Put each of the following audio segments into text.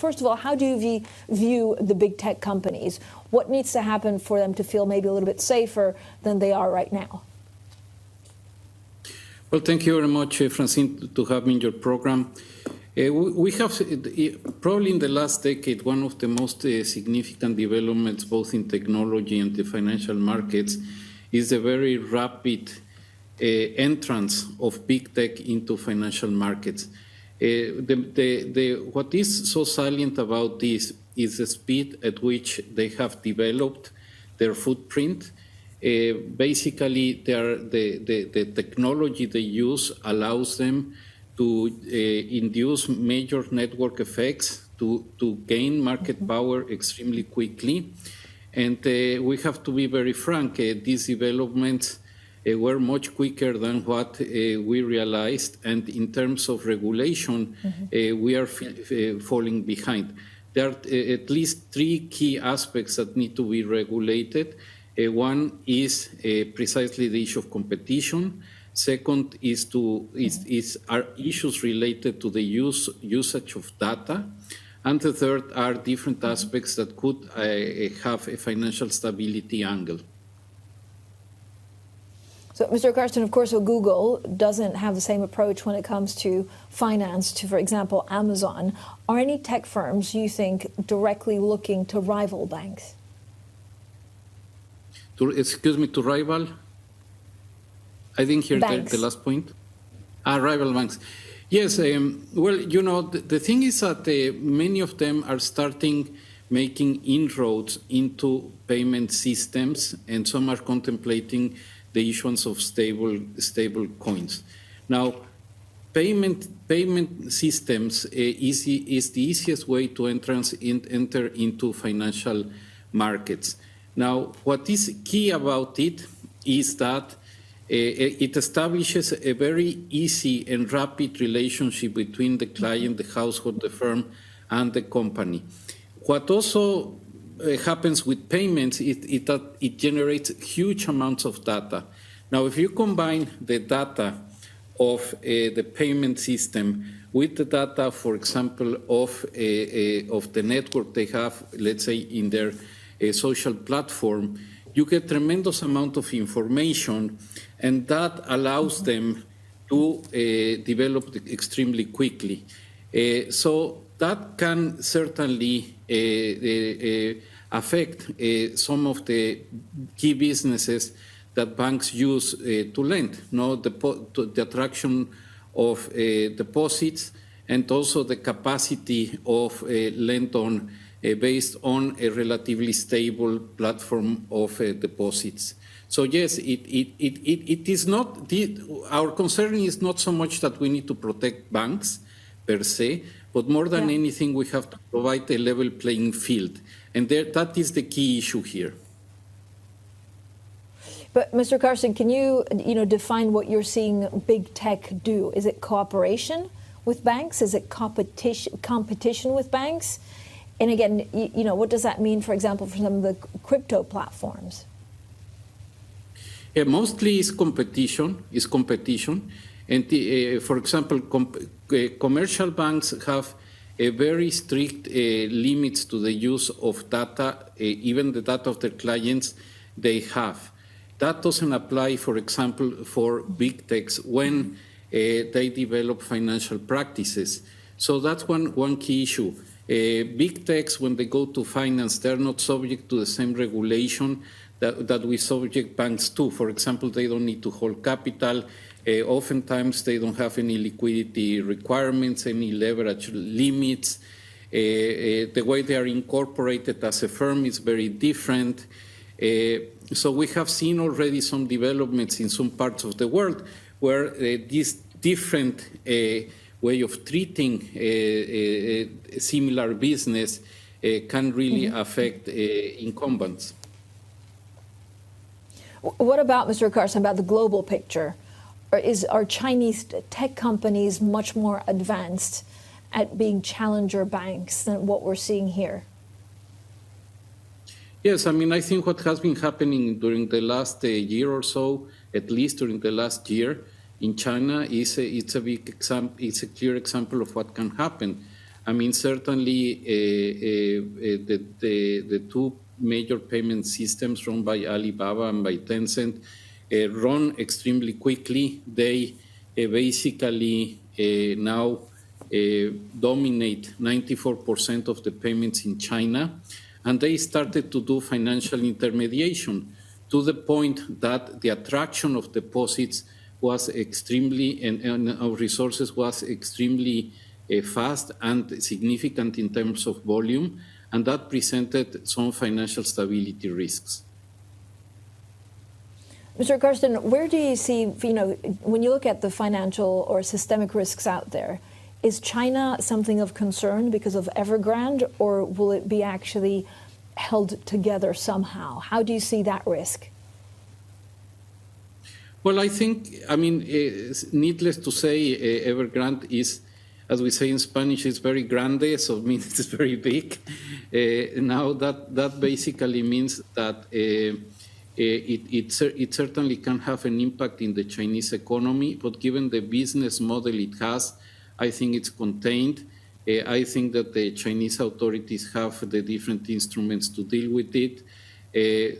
first of all, how do you view the big tech companies? What needs to happen for them to feel maybe a little bit safer than they are right now? Well, thank you very much, Francine, to have me in your program. We have probably in the last decade one of the most significant developments both in technology and the financial markets is the very rapid entrance of big tech into financial markets. What is so salient about this is the speed at which they have developed their footprint. Basically, the technology they use allows them to induce major network effects, to gain market power extremely quickly. And we have to be very frank, these developments were much quicker than what we realized. And in terms of regulation, we are falling behind. There are at least three key aspects that need to be regulated. One is precisely the issue of competition. Second are issues related to the usage of data. And the third are different aspects that could have a financial stability angle. So, Mr. Carsten, of course, Google doesn't have the same approach when it comes to finance to, for example, Amazon. Are any tech firms, you think, directly looking to rival banks? To rival? I didn't hear the last point. Rival banks. Yes, well, you know, the thing is that many of them are starting making inroads into payment systems, and some are contemplating the issuance of stable coins. Now, payment systems is the easiest way to enter into financial markets. Now, what is key about it is that it establishes a very easy and rapid relationship between the client, the household, the firm, and the company. What also happens with payments is that it generates huge amounts of data. Now, if you combine the data of the payment system with the data, for example, of the network they have, let's say, in their social platform, you get tremendous amount of information, and that allows them to develop extremely quickly. So that can certainly affect some of the key businesses that banks use to lend, the attraction of deposits, and also the capacity of lend on based on a relatively stable platform of deposits. So yes, it is not, our concern is not so much that we need to protect banks per se, but more than anything, we have to provide a level playing field. And that is the key issue here. But Mr. Carsten, can you define what you're seeing big tech do? Is it cooperation with banks? Is it competition with banks? And again, what does that mean, for example, for some of the crypto platforms? Mostly is competition. And for example, commercial banks have a very strict limits to the use of data, even the data of their clients they have. That doesn't apply, for example, for big techs when they develop financial practices. So that's one key issue. Big techs, when they go to finance, they're not subject to the same regulation that we subject banks to. For example, they don't need to hold capital. Oftentimes, they don't have any liquidity requirements, any leverage limits. The way they are incorporated as a firm is very different. So we have seen already some developments in some parts of the world where this different way of treating a similar business can really affect incumbents. What about, Mr. Carsten, about the global picture? Are Chinese tech companies much more advanced at being challenger banks than what we're seeing here? Yes, I mean, I think what has been happening during the last year or so, at least during the last year in China, it's a big example. It's a clear example of what can happen. I mean, certainly the two major payment systems run by Alibaba and by Tencent run extremely quickly. They basically now dominate 94% of the payments in China, and they started to do financial intermediation to the point that the attraction of deposits was extremely, and of resources was extremely fast and significant in terms of volume, and that presented some financial stability risks. Mr. Carsten, where do you see, when you look at the financial or systemic risks out there, is China something of concern because of Evergrande, or will it be actually held together somehow? How do you see that risk? Well, I think, needless to say, Evergrande is, as we say in Spanish, it's very grande, so it means it's very big. Now that basically means that it certainly can have an impact in the Chinese economy, but given the business model it has, I think it's contained. I think that the Chinese authorities have the different instruments to deal with it.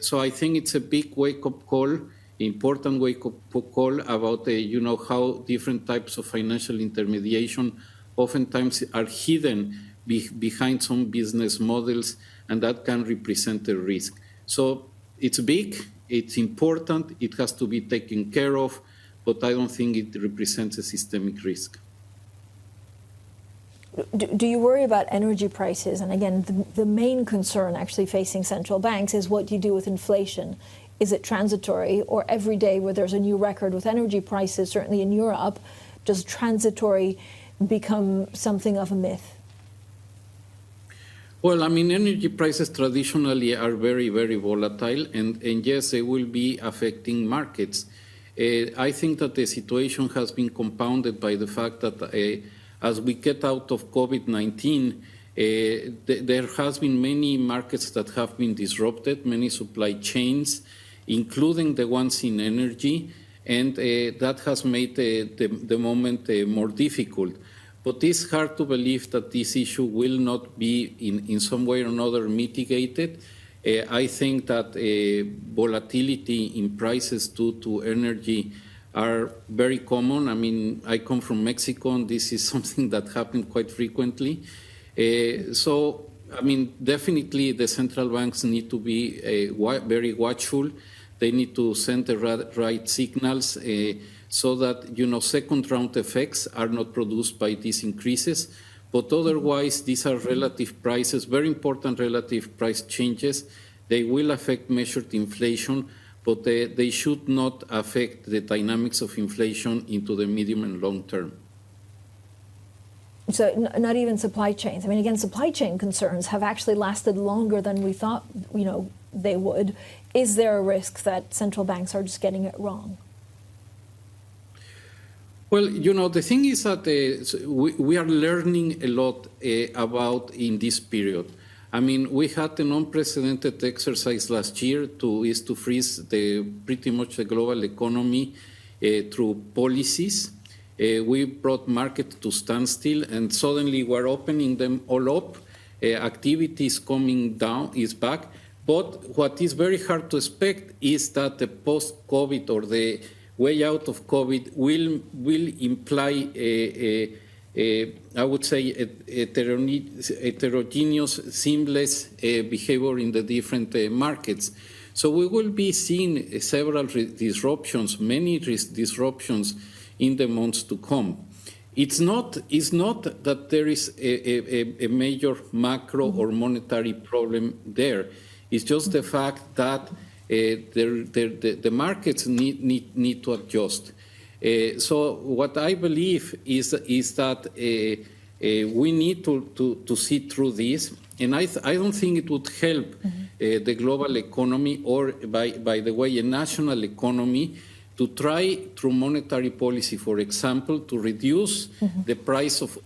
So I think it's a big wake-up call, important wake-up call about how different types of financial intermediation oftentimes are hidden behind some business models, and that can represent a risk. So it's big, it's important, it has to be taken care of, but I don't think it represents a systemic risk. Do you worry about energy prices? And again, the main concern actually facing central banks is what do you do with inflation? Is it transitory, or every day where there's a new record with energy prices, certainly in Europe, does transitory become something of a myth? Well, energy prices traditionally are very, very volatile, and yes, they will be affecting markets. I think that the situation has been compounded by the fact that as we get out of COVID-19, there has been many markets that have been disrupted, many supply chains, including the ones in energy, and that has made the moment more difficult. But it's hard to believe that this issue will not be in some way or another mitigated. I think that volatility in prices due to energy are very common. I come from Mexico, and this is something that happens quite frequently. So, definitely the central banks need to be very watchful. They need to send the right signals so that, second round effects are not produced by these increases. But otherwise, these are relative prices, very important relative price changes. They will affect measured inflation, but they should not affect the dynamics of inflation into the medium and long term. So not even supply chains. Again, supply chain concerns have actually lasted longer than we thought, they would. Is there a risk that central banks are just getting it wrong? Well, the thing is that we are learning a lot about in this period. We had an unprecedented exercise last year to freeze pretty much the global economy through policies. We brought market to standstill, and suddenly we're opening them all up. Activity is coming down, is back. But what is very hard to expect is that the post-COVID or the way out of COVID will imply I would say heterogeneous, seamless behavior in the different markets. So we will be seeing several disruptions, many disruptions in the months to come. It's not that there is a major macro or monetary problem there. It's just the fact that the markets need to adjust. So what I believe is that we need to see through this, and I don't think it would help the global economy or, by the way, a national economy to try through monetary policy, for example, to reduce the price of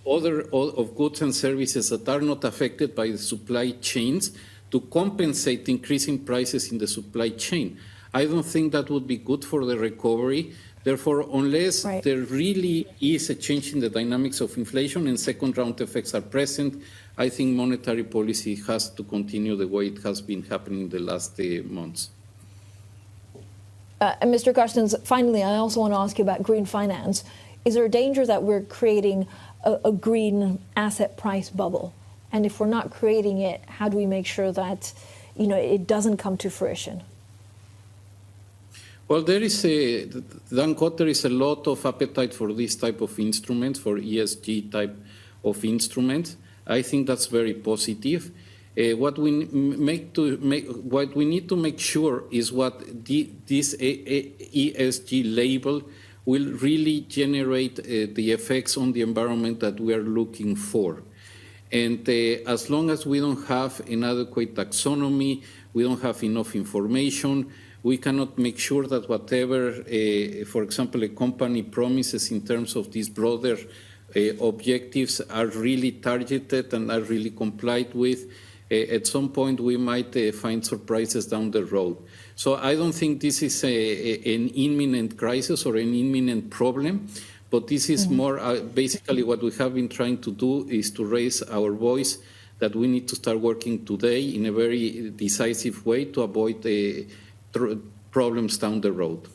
goods and services that are not affected by the supply chains to compensate increasing prices in the supply chain. I don't think that would be good for the recovery. Therefore, unless Right. there really is a change in the dynamics of inflation and second-round effects are present, I think monetary policy has to continue the way it has been happening in the last months. And Mr. Carstens, finally, I also want to ask you about green finance. Is there a danger that we're creating a green asset price bubble? And if we're not creating it, how do we make sure that, you know, it doesn't come to fruition? Well, there is a lot of appetite for this type of instruments, for ESG type of instruments. I think that's very positive. What we need to make sure is what this ESG label will really generate the effects on the environment that we are looking for. And as long as we don't have an adequate taxonomy, we don't have enough information, we cannot make sure that whatever, for example, a company promises in terms of these broader objectives are really targeted and are really complied with. At some point, we might find surprises down the road. So I don't think this is an imminent crisis or an imminent problem, but this is more basically what we have been trying to do is to raise our voice that we need to start working today in a very decisive way to avoid problems down the road.